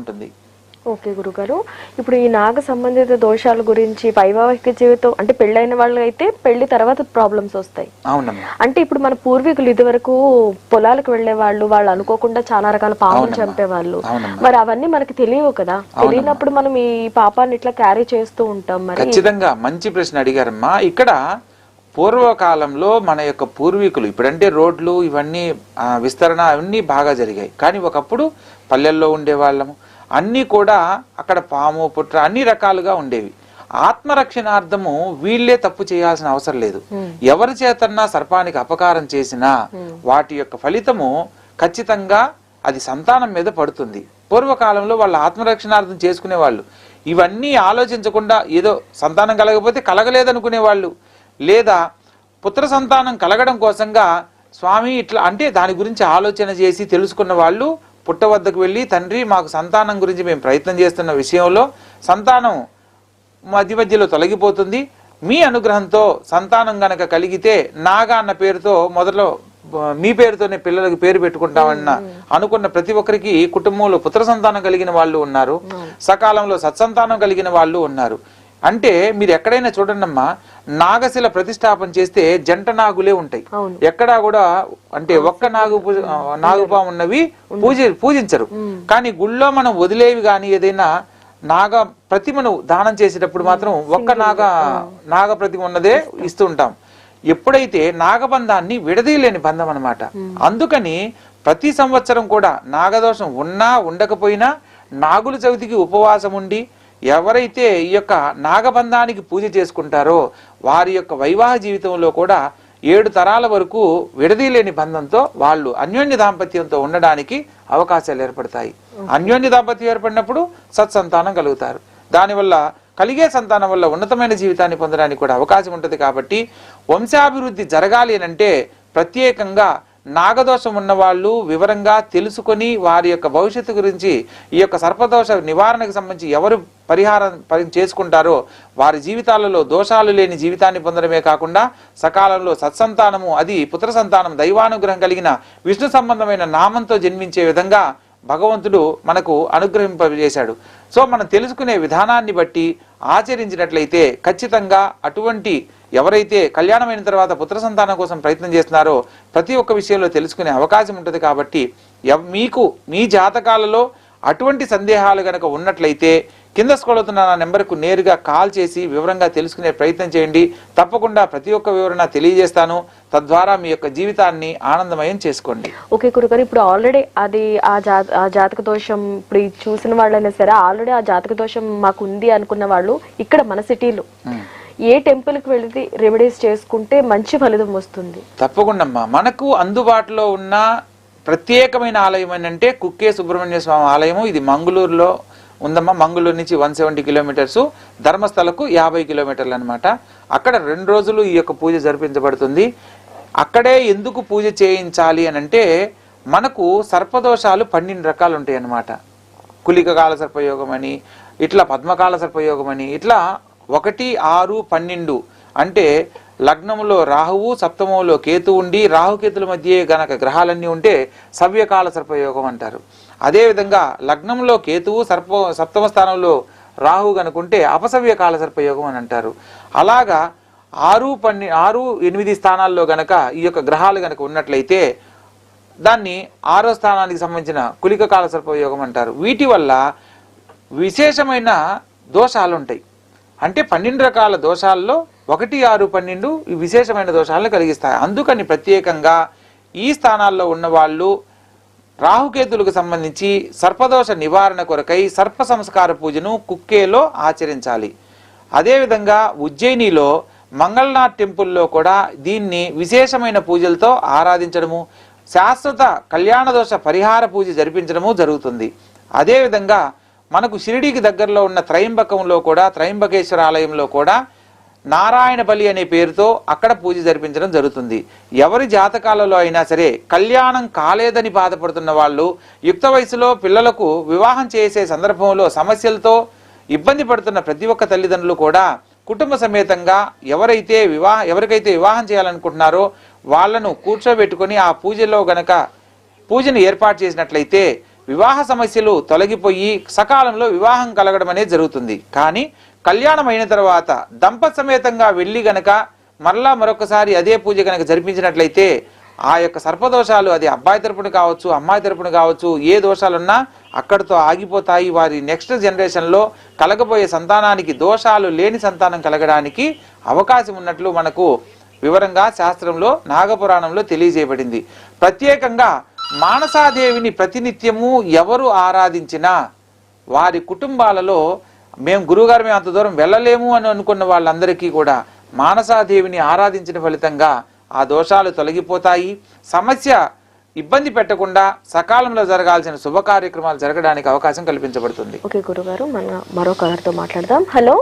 ఉంటుంది. ఓకే గురుగారు, ఇప్పుడు ఈ నాగ సంబంధిత దోషాల గురించి వైవాహిక జీవితం అంటే పెళ్ళైన వాళ్ళు అయితే పెళ్లి తర్వాత ప్రాబ్లమ్స్ వస్తాయి. అవునమ్మా. అంటే ఇప్పుడు మన పూర్వీకులు ఇదివరకు పొలాలకు వెళ్లే వాళ్ళు అనుకోకుండా చాలా రకాల పాములు చంపేవాళ్ళు. మరి అవన్నీ మనకి తెలియవు కదా, తెలియనప్పుడు మనం ఈ పాపాన్ని ఇట్లా క్యారీ చేస్తూ ఉంటాం. మరి ఖచ్చితంగా మంచి ప్రశ్న అడిగారమ్మా. ఇక్కడ పూర్వకాలంలో మన యొక్క పూర్వీకులు, ఇప్పుడంటే రోడ్లు ఇవన్నీ విస్తరణ అవన్నీ బాగా జరిగాయి, కానీ ఒకప్పుడు పల్లెల్లో ఉండేవాళ్ళము, అన్నీ కూడా అక్కడ పాము పుట్ర అన్ని రకాలుగా ఉండేవి. ఆత్మరక్షణార్థము వీళ్లే తప్పు చేయాల్సిన అవసరం లేదు. ఎవరి చేతన్నా సర్పానికి అపకారం చేసినా వాటి యొక్క ఫలితము ఖచ్చితంగా అది సంతానం మీద పడుతుంది. పూర్వకాలంలో వాళ్ళ ఆత్మరక్షణార్థం చేసుకునేవాళ్ళు. ఇవన్నీ ఆలోచించకుండా ఏదో సంతానం కలగకపోతే కలగలేదనుకునేవాళ్ళు, లేదా పుత్ర సంతానం కలగడం కోసంగా స్వామి ఇట్లా అంటే దాని గురించి ఆలోచన చేసి తెలుసుకున్న వాళ్ళు పుట్ట వద్దకు వెళ్ళి, తండ్రి మాకు సంతానం గురించి మేము ప్రయత్నం చేస్తున్న విషయంలో సంతానం మధ్యలో తొలగిపోతుంది, మీ అనుగ్రహంతో సంతానం గనక కలిగితే నాగా అన్న పేరుతో మొదట్లో మీ పేరుతోనే పిల్లలకు పేరు పెట్టుకుంటామన్న అనుకున్న ప్రతి ఒక్కరికి కుటుంబంలో పుత్ర సంతానం కలిగిన వాళ్ళు ఉన్నారు, సకాలంలో సత్సంతానం కలిగిన వాళ్ళు ఉన్నారు. అంటే మీరు ఎక్కడైనా చూడండమ్మా, నాగశిల ప్రతిష్టాపన చేస్తే జంట నాగులే ఉంటాయి. ఎక్కడా కూడా అంటే ఒక్క నాగుపాము ఉన్నవి పూజించరు. కానీ గుళ్ళో మనం వదిలేవి కానీ ఏదైనా నాగ ప్రతిమను దానం చేసేటప్పుడు మాత్రం ఒక్క నాగ ప్రతిమ ఉన్నదే ఇస్తూ ఉంటాం. ఎప్పుడైతే నాగబంధాన్ని విడదీయలేని బంధం అన్నమాట. అందుకని ప్రతి సంవత్సరం కూడా నాగదోషం ఉన్నా ఉండకపోయినా నాగుల చవితికి ఉపవాసం ఉండి ఎవరైతే ఈ యొక్క నాగబంధానికి పూజ చేసుకుంటారో వారి యొక్క వైవాహ జీవితంలో కూడా 7 తరాల వరకు విడదీయలేని బంధంతో వాళ్ళు అన్యోన్య దాంపత్యంతో ఉండడానికి అవకాశాలు ఏర్పడతాయి. అన్యోన్య దాంపత్యం ఏర్పడినప్పుడు సత్సంతానం కలుగుతారు. దానివల్ల కలిగే సంతానం వల్ల ఉన్నతమైన జీవితాన్ని పొందడానికి కూడా అవకాశం ఉంటుంది. కాబట్టి వంశాభివృద్ధి జరగాలి అంటే ప్రత్యేకంగా నాగదోషం ఉన్నవాళ్ళు వివరంగా తెలుసుకొని వారి యొక్క భవిష్యత్తు గురించి ఈ యొక్క సర్పదోష నివారణకు సంబంధించి ఎవరు పరిహారం చేసుకుంటారో వారి జీవితాలలో దోషాలు లేని జీవితాన్ని పొందడమే కాకుండా సకాలంలో సత్సంతానము, అది పుత్ర సంతానం దైవానుగ్రహం కలిగిన విష్ణు సంబంధమైన నామంతో జన్మించే విధంగా భగవంతుడు మనకు అనుగ్రహింపజేశాడు. సో మనం తెలుసుకునే విధానాన్ని బట్టి ఆచరించినట్లయితే ఖచ్చితంగా అటువంటి ఎవరైతే కళ్యాణమైన తర్వాత పుత్ర సంతానం కోసం ప్రయత్నం చేస్తున్నారో ప్రతి ఒక్క విషయంలో తెలుసుకునే అవకాశం ఉంటుంది. కాబట్టి మీకు మీ జాతకాలలో అటువంటి సందేహాలు గనక ఉన్నట్లయితే కింద స్క్రోల్ అవుతున్న నా నెంబర్కు నేరుగా కాల్ చేసి వివరంగా తెలుసుకునే ప్రయత్నం చేయండి. తప్పకుండా ప్రతి ఒక్క వివరణ తెలియజేస్తాను. తద్వారా మీ యొక్క జీవితాన్ని ఆనందమయం చేసుకోండి. ఓకే గురుగారు, ఇప్పుడు ఆల్రెడీ అది ఆ జాతక దోషం ఇప్పుడు చూసిన వాళ్ళైనా సరే ఆల్రెడీ ఆ జాతక దోషం మాకు ఉంది అనుకున్న వాళ్ళు ఇక్కడ మన సిటీలో ఏ టెంపుల్ కి వెళ్ళి రెమెడీస్ చేసుకుంటే మంచి ఫలితం వస్తుంది? తప్పకుండా మనకు అందుబాటులో ఉన్న ప్రత్యేకమైన ఆలయం ఏంటంటే కుక్కే సుబ్రహ్మణ్య స్వామి ఆలయము. ఇది మంగళూరులో ఉందమ్మా. మంగళూరు నుంచి 170 కిలోమీటర్స్, ధర్మస్థలకు 50 కిలోమీటర్లు అనమాట. అక్కడ 2 రోజులు ఈ యొక్క పూజ జరిపించబడుతుంది. అక్కడే ఎందుకు పూజ చేయించాలి అని అంటే మనకు సర్పదోషాలు 12 రకాలు ఉంటాయి అన్నమాట. కులికకాల సర్పయోగం అని, ఇట్లా పద్మకాల సర్పయోగం అని, ఇట్లా 1, 6, 12 అంటే లగ్నములో రాహువు, సప్తమంలో కేతు ఉండి రాహుకేతుల మధ్య గనక గ్రహాలన్నీ ఉంటే సవ్యకాల సర్పయోగం అంటారు. అదేవిధంగా లగ్నంలో కేతువు సప్తమ స్థానంలో రాహు కనుకుంటే అపసవ్యకాల సర్పయోగం అని అంటారు. అలాగా 6, 8 స్థానాల్లో గనక ఈ యొక్క గ్రహాలు గనక ఉన్నట్లయితే దాన్ని 6వ స్థానానికి సంబంధించిన కులికకాల సర్పయోగం అంటారు. వీటి వల్ల విశేషమైన దోషాలు ఉంటాయి. అంటే 12 రకాల దోషాల్లో 1, 6, 12 విశేషమైన దోషాలను కలిగిస్తాయి. అందుకని ప్రత్యేకంగా ఈ స్థానాల్లో ఉన్న వాళ్ళు రాహుకేతులకు సంబంధించి సర్పదోష నివారణ కొరకై సర్ప సంస్కార పూజను కుక్కేలో ఆచరించాలి. అదేవిధంగా ఉజ్జయినిలో మంగళనాథ్ టెంపుల్లో కూడా దీన్ని విశేషమైన పూజలతో ఆరాధించడము, శాశ్వత కళ్యాణ దోష పరిహార పూజ జరిపించడము జరుగుతుంది. అదేవిధంగా మనకు షిరిడీకి దగ్గరలో ఉన్న త్రయంబకంలో కూడా త్రయంబకేశ్వర ఆలయంలో కూడా నారాయణ బలి అనే పేరుతో అక్కడ పూజ జరిపించడం జరుగుతుంది. ఎవరి జాతకాలలో అయినా సరే కళ్యాణం కాలేదని బాధపడుతున్న వాళ్ళు, యుక్త వయసులో పిల్లలకు వివాహం చేసే సందర్భంలో సమస్యలతో ఇబ్బంది పడుతున్న ప్రతి ఒక్క తల్లిదండ్రులు కూడా కుటుంబ సమేతంగా ఎవరికైతే వివాహం చేయాలనుకుంటున్నారో వాళ్లను కూర్చోబెట్టుకొని ఆ పూజలో గనక పూజను ఏర్పాటు చేసినట్లయితే వివాహ సమస్యలు తొలగిపోయి సకాలంలో వివాహం కలగడం అనేది జరుగుతుంది. కానీ కళ్యాణం అయిన తర్వాత దంపతి సమేతంగా వెళ్ళి గనక మరలా మరొకసారి అదే పూజ గనక జరిపించినట్లయితే ఆ యొక్క సర్పదోషాలు, అది అబ్బాయి తరపున కావచ్చు, అమ్మాయి తరపున కావచ్చు, ఏ దోషాలున్నా అక్కడితో ఆగిపోతాయి. వారి నెక్స్ట్ జనరేషన్లో కలగబోయే సంతానానికి దోషాలు లేని సంతానం కలగడానికి అవకాశం ఉన్నట్లు మనకు వివరంగా శాస్త్రంలో నాగపురాణంలో తెలియజేయబడింది. ప్రత్యేకంగా మానసాదేవిని ప్రతినిత్యము ఎవరు ఆరాధించినా వారి కుటుంబాలలో మేము గురువుగారు మేము అంత దూరం వెళ్ళలేము అని అనుకున్న వాళ్ళందరికీ కూడా మానసాదేవిని ఆరాధించిన ఫలితంగా ఆ దోషాలు తొలగిపోతాయి. సమస్య ఇబ్బంది పెట్టకుండా సకాలంలో జరగాల్సిన శుభ కార్యక్రమాలు జరగడానికి అవకాశం కల్పించబడుతుంది. ఓకే గురుగారు, మన మరో కలర్తో మాట్లాడదాం. హలో.